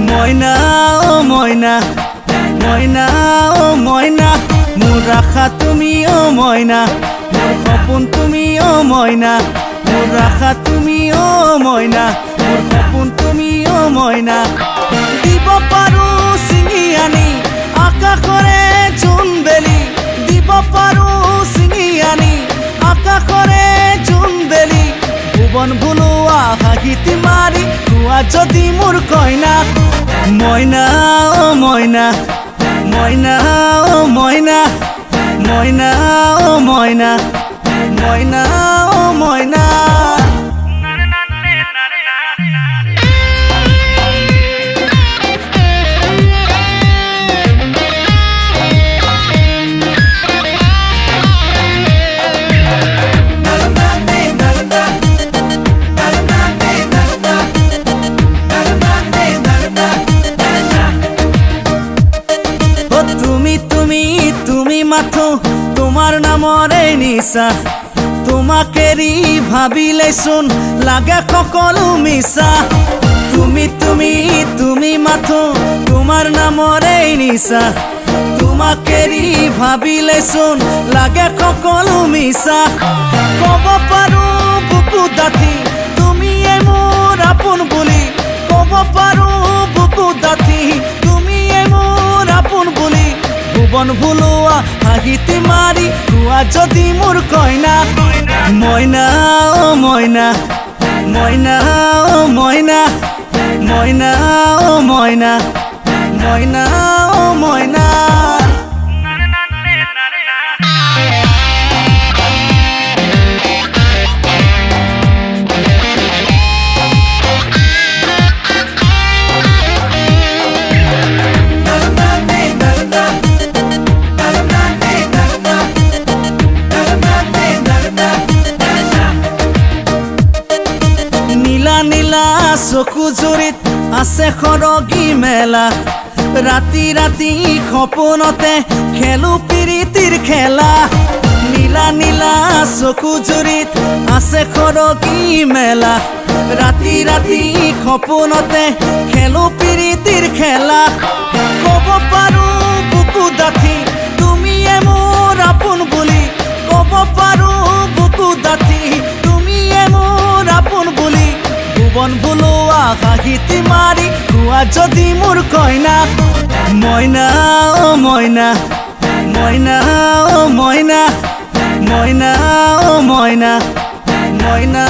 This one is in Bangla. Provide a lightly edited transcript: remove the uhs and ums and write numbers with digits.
ময়না ও ময়না, ময়না ও ময়না, মোর আশা তুমি ও ময়না, মোর সপোন তুমি ও ময়না, মোর আশা তুমি ও ময়না, মোর সপোন তুমি ও ময়না। দিব পাৰো ছিঙি আনি আকাশৰে জোন বেলি, দিব পাৰো ছিঙি আনি আকাশৰে জোন বেলি, ভুৱন ভুলোৱা হাঁহিটি মাৰি কোৱা যদি মোৰ কইনা। ময়না ও ময়না, ময়না ও ময়না, ময়না ও ময়না, ময়না ও ময়না। তুমি মাথো তোমার নামৰে নিচা, তোমাকেৰি ভাবিলেচোন লাগে সকলো মিছা। তুমি মাথো তোমার নামৰে নিচা, তোমাকেৰি ভাবিলেচোন লাগে সকলো মিছা। ক'ব পাৰো বুকু ডাঠি তুমিয়ে মোৰ আপোন বুলি, ক'ব পাৰো বুকু ডাঠি তুমিয়ে মোৰ আপোন বুলি, ভুৱন ভুলোৱা হাঁহিটি মাৰি কোৱা যদি মোৰ কইনা। ময়না ও ময়না, ময়না ও ময়না, ময়না ও ময়না, ময়না ও ময়না। নীলা চকু জুৰিত আছে সৰগী মেলা, ৰাতি ৰাতি সপোনতে খেলো প্ৰীতিৰ খেলা। নীলা চকু জুৰিত আছে সৰগী মেলা, ৰাতি ৰাতি সপোনতে খেলো প্ৰীতিৰ খেলা। ক'ব পাৰো বুকু ডাঠি তুমিয়ে মোৰ আপোন বুলি, ক'ব পাৰো বুকু ডাঠি তুমিয়ে মোৰ আপোন বুলি, ভুৱন ভুলোৱা হাঁহিটি মাৰি কোৱা যদি মোৰ কইনা। ময়না ও ময়না, ময়না ও ময়না, ময়না ও ময়না, ময়না।